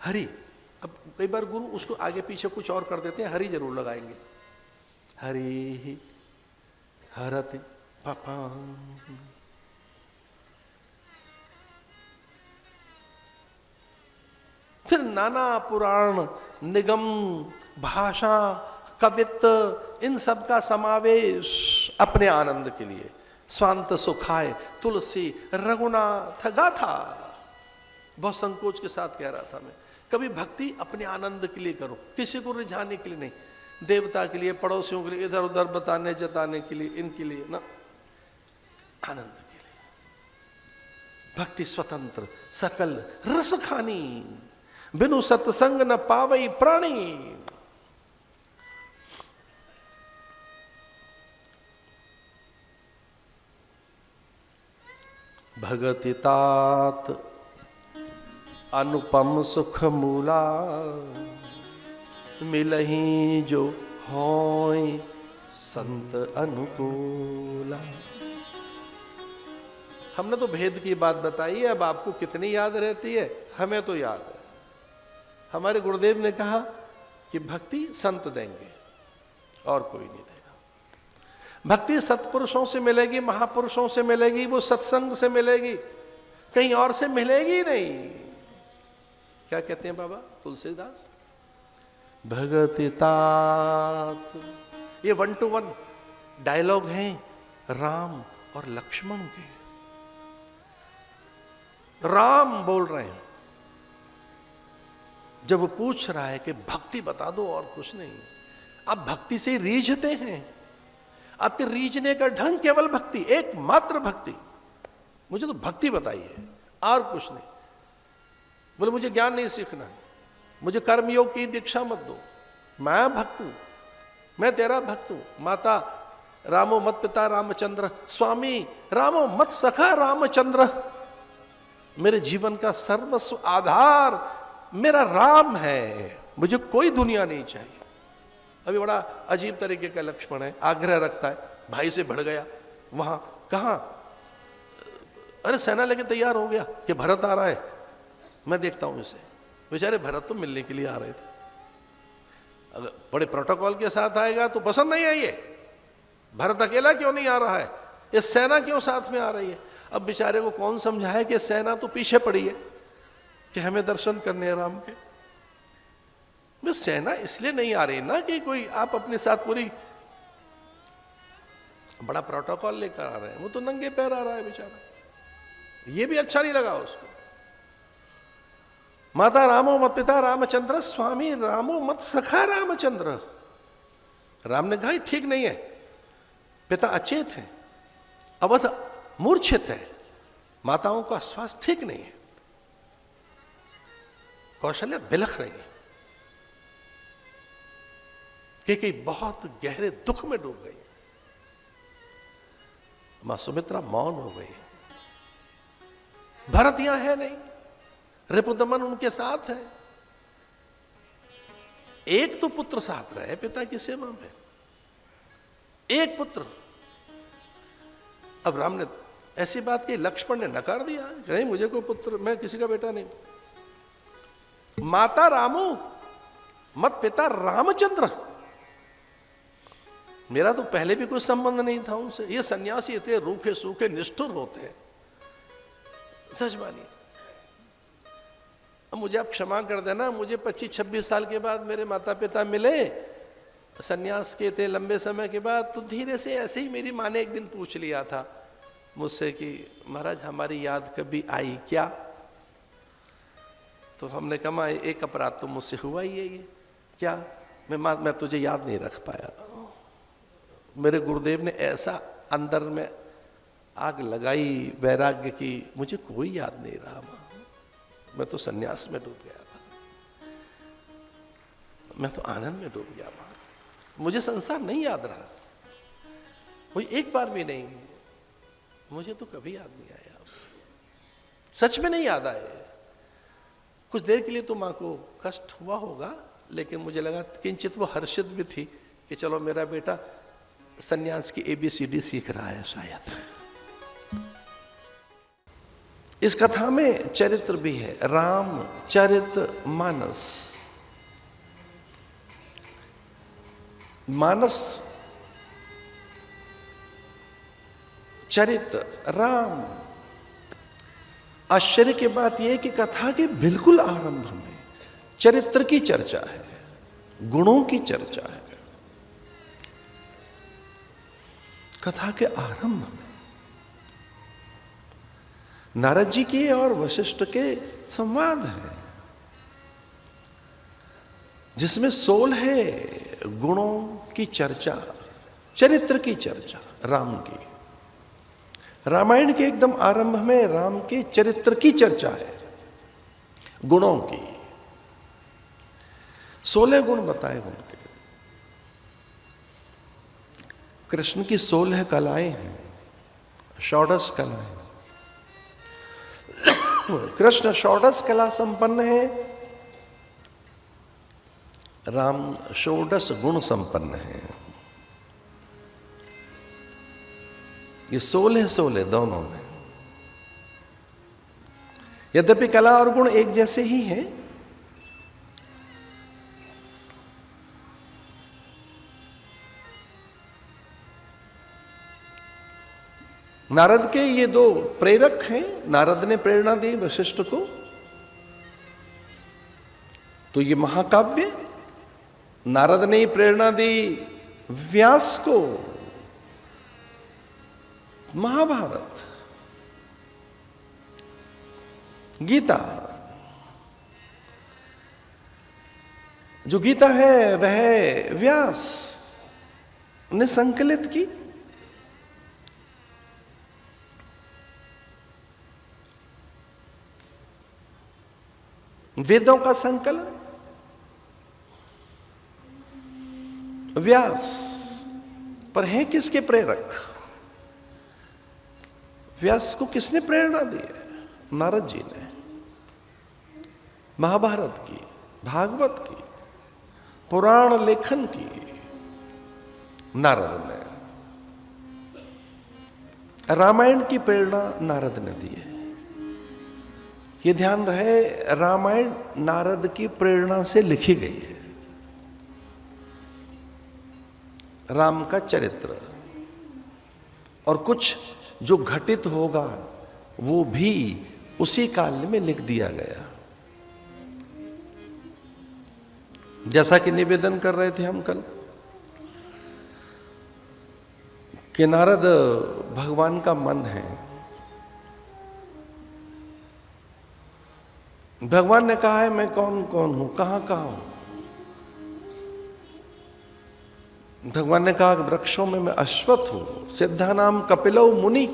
हरि। अब कई बार गुरु उसको आगे पीछे कुछ और कर देते हैं, हरि जरूर लगाएंगे। हरि हरति पापा। फिर नाना पुराण, निगम, भाषा, कवित्व, इन सब का समावेश अपने आनंद के लिए। स्वांत सुखाय तुलसी रघुनाथ गाथा। बहुत संकोच के साथ कह रहा था मैं। कभी भक्ति अपने आनंद के लिए करो, किसी को रिझाने के लिए नहीं, देवता के लिए, पड़ोसियों के लिए, इधर उधर बताने जताने के लिए, इनके लिए ना, आनंद के लिए। भक्ति स्वतंत्र सकल रस खानी, बिनु सत्संग न पावई प्राणी। भगति तात अनुपम सुख मूला, मिलही जो होय संत अनुकूला। हमने तो भेद की बात बताई है, अब आपको कितनी याद रहती है? हमें तो याद है। हमारे गुरुदेव ने कहा कि भक्ति संत देंगे और कोई नहीं देगा। भक्ति सत्पुरुषों से मिलेगी, महापुरुषों से मिलेगी, वो सत्संग से मिलेगी, कहीं और से मिलेगी नहीं। क्या कहते हैं बाबा तुलसीदास? भगति तात। ये 1 to 1 डायलॉग हैं राम और लक्ष्मण के। राम बोल रहे हैं जब वो पूछ रहा है कि भक्ति बता दो और कुछ नहीं। आप भक्ति से रीझते हैं, आपके रीझने का ढंग केवल भक्ति, एकमात्र भक्ति। मुझे तो भक्ति बताइए और कुछ नहीं। बोले मुझे ज्ञान नहीं सीखना, मुझे कर्मयोग की दीक्षा मत दो, मैं भक्त हूं, मैं तेरा भक्त हूं। माता रामो मत पिता रामचंद्र, स्वामी रामो मत सखा रामचंद्र। मेरे जीवन का सर्वस्व आधार मेरा राम है, मुझे कोई दुनिया नहीं चाहिए। अभी बड़ा अजीब तरीके का लक्ष्मण है, आग्रह रखता है, भाई से बढ़ गया। वहां कहां? अरे सेना लेके तैयार हो गया कि भरत आ रहा है, मैं देखता हूं इसे। बेचारे भरत तो मिलने के लिए आ रहे थे, अगर बड़े प्रोटोकॉल के साथ आएगा तो पसंद नहीं आई। भरत अकेला क्यों नहीं आ रहा है, ये सेना क्यों साथ में आ रही है? अब बेचारे को कौन समझाए कि सेना तो पीछे पड़ी है कि हमें दर्शन करने हैं राम के। बस सेना इसलिए नहीं आ रही ना कि कोई आप अपने साथ पूरी बड़ा प्रोटोकॉल लेकर आ रहे हैं, वो तो नंगे पैर आ रहा है बेचारा। ये भी अच्छा नहीं लगा उसको। माता रामो मत पिता रामचंद्र, स्वामी रामो मत सखा रामचंद्र। राम ने कहा ठीक नहीं है, पिता अचेत है, अवध मूर्छित है, माताओं का स्वास्थ्य ठीक नहीं है। कौशल्या बिलख रही है कि बहुत गहरे दुख में डूब गई। मां सुमित्रा मौन हो गई। भरत यहां है नहीं, रिपुदमन उनके साथ है। एक तो पुत्र साथ रहे पिता की सेवा में, एक पुत्र। अब राम ने ऐसी बात की, लक्ष्मण ने नकार दिया, नहीं मुझे कोई पुत्र, मैं किसी का बेटा नहीं। माता रामो मत पिता रामचंद्र, मेरा तो पहले भी कोई संबंध नहीं था उनसे। ये सन्यासी इतने रूखे सूखे निष्ठुर होते हैं, सच मानिए। मुझे आप क्षमा कर देना, मुझे 25-26 साल के बाद मेरे माता पिता मिले सन्यास के इतने लंबे समय के बाद, तो धीरे से ऐसे ही मेरी माँ ने एक दिन पूछ लिया था मुझसे कि महाराज हमारी याद कभी आई क्या? तो हमने कहा एक अपराध तो मुझसे हुआ ही है, ये क्या? मैं तुझे याद नहीं रख पाया। मेरे गुरुदेव ने ऐसा अंदर में आग लगाई वैराग्य की, मुझे कोई याद नहीं रहा मां, मैं तो सन्यास में डूब गया था, मैं तो आनंद में डूब गया मां, मुझे संसार नहीं याद रहा, मुझे एक बार भी नहीं, मुझे तो कभी याद नहीं आया, सच में नहीं याद आए। कुछ देर के लिए तो मां को कष्ट हुआ होगा, लेकिन मुझे लगा किंचित वो हर्षित भी थी कि चलो मेरा बेटा सन्यास की ABCD सीख रहा है शायद। इस कथा में चरित्र भी है, राम चरित मानस। मानस चरित्र राम। आश्चर्य की बात यह है कि कथा के बिल्कुल आरंभ में चरित्र की चर्चा है, गुणों की चर्चा है। कथा के आरंभ में नारद जी के और वशिष्ठ के संवाद है, जिसमें 16 गुणों की चर्चा, चरित्र की चर्चा राम की। रामायण के एकदम आरंभ में राम के चरित्र की चर्चा है, गुणों की। 16 गुण बताए उनके। कृष्ण की 16 कलाएं हैं, षोडश कलाएं। कृष्ण षोडश कला संपन्न है, राम षोडश गुण संपन्न है। ये 16 दोनों में। यद्यपि कला और गुण एक जैसे ही हैं, नारद के ये 2 प्रेरक हैं। नारद ने प्रेरणा दी वशिष्ठ को, तो ये महाकाव्य। नारद ने प्रेरणा दी व्यास को, महाभारत। गीता, जो गीता है वह व्यास ने संकलित की। वेदों का संकलन व्यास। पर हैं किसके प्रेरक? व्यास को किसने प्रेरणा दी है? नारद जी ने। महाभारत की, भागवत की, पुराण लेखन की नारद ने। रामायण की प्रेरणा नारद ने दी है। ये ध्यान रहे, रामायण नारद की प्रेरणा से लिखी गई है। राम का चरित्र और कुछ जो घटित होगा वो भी उसी काल में लिख दिया गया। जैसा कि निवेदन कर रहे थे हम कल कि नारद भगवान का मन है। भगवान ने कहा है मैं कौन कौन हूं, कहां कहां हूं। भगवान ने कहा वृक्षों में मैं अश्वत्थ हूं, सिद्धा नाम कपिलो मुनि।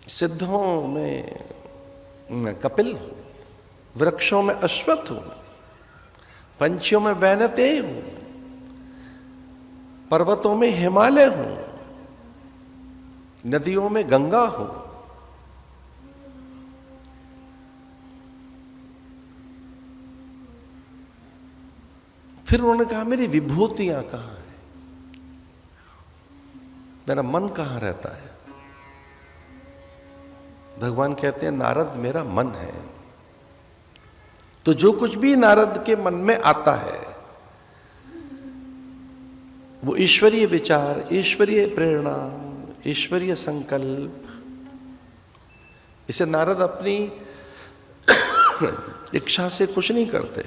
सिद्धों में मैं कपिल हूं, वृक्षों में अश्वत्थ हूं, पंछियों में वैनते हूं, पर्वतों में हिमालय हूं, नदियों में गंगा हूं। फिर उन्होंने कहा मेरी विभूतियां कहां हैं, मेरा मन कहां रहता है। भगवान कहते हैं नारद मेरा मन है। तो जो कुछ भी नारद के मन में आता है वो ईश्वरीय विचार, ईश्वरीय प्रेरणा, ईश्वरीय संकल्प। इसे नारद अपनी इच्छा से कुछ नहीं करते।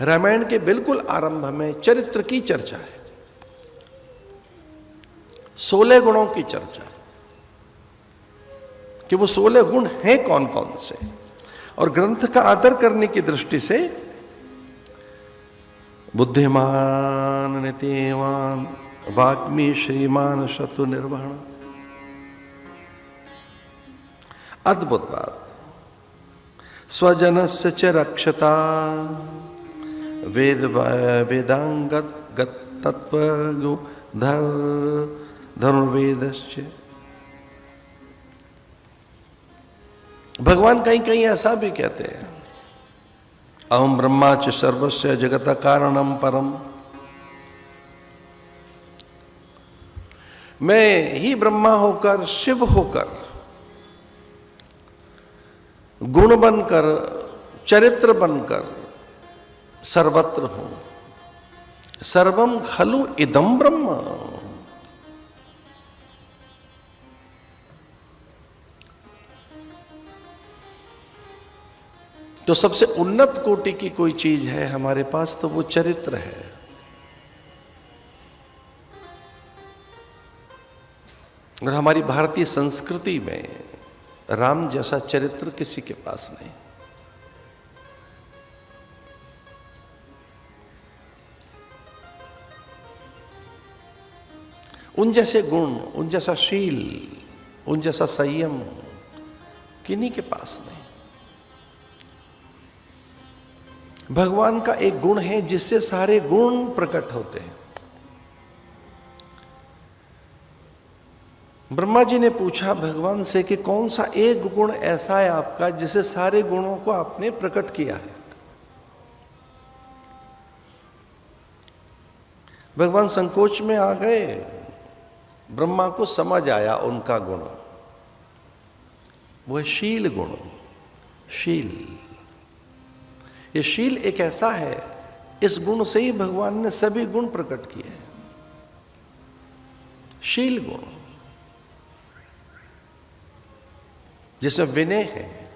रामायण के बिल्कुल आरंभ में चरित्र की चर्चा है, 16 गुणों की चर्चा कि वो 16 गुण हैं कौन कौन से। और ग्रंथ का आदर करने की दृष्टि से बुद्धिमान नीतिवान वाग्मी श्रीमान शत्रु निर्वहण। अद्भुत बात। स्वजनस्य च रक्षता वेद वेदांगत तत्व धर्मवेदस्य। भगवान कहीं कहीं ऐसा भी कहते हैं अहम ब्रह्मा च सर्वस्य जगत कारणम परम। मैं ही ब्रह्मा होकर, शिव होकर, गुण बनकर, चरित्र बनकर सर्वत्र हूं। सर्वम खलु इदम ब्रह्म। तो सबसे उन्नत कोटि की कोई चीज है हमारे पास तो वो चरित्र है। और हमारी भारतीय संस्कृति में राम जैसा चरित्र किसी के पास नहीं। उन जैसे गुण, उन जैसा शील, उन जैसा संयम किन्हीं के पास नहीं। भगवान का एक गुण है जिससे सारे गुण प्रकट होते हैं। ब्रह्मा जी ने पूछा भगवान से कि कौन सा एक गुण ऐसा है आपका जिसे सारे गुणों को आपने प्रकट किया है। भगवान संकोच में आ गए। ब्रह्मा को समझ आया उनका गुण, वो है शील गुण। शील, ये शील एक ऐसा है, इस गुण से ही भगवान ने सभी गुण प्रकट किए हैं। शील गुण जिसमें विनय है,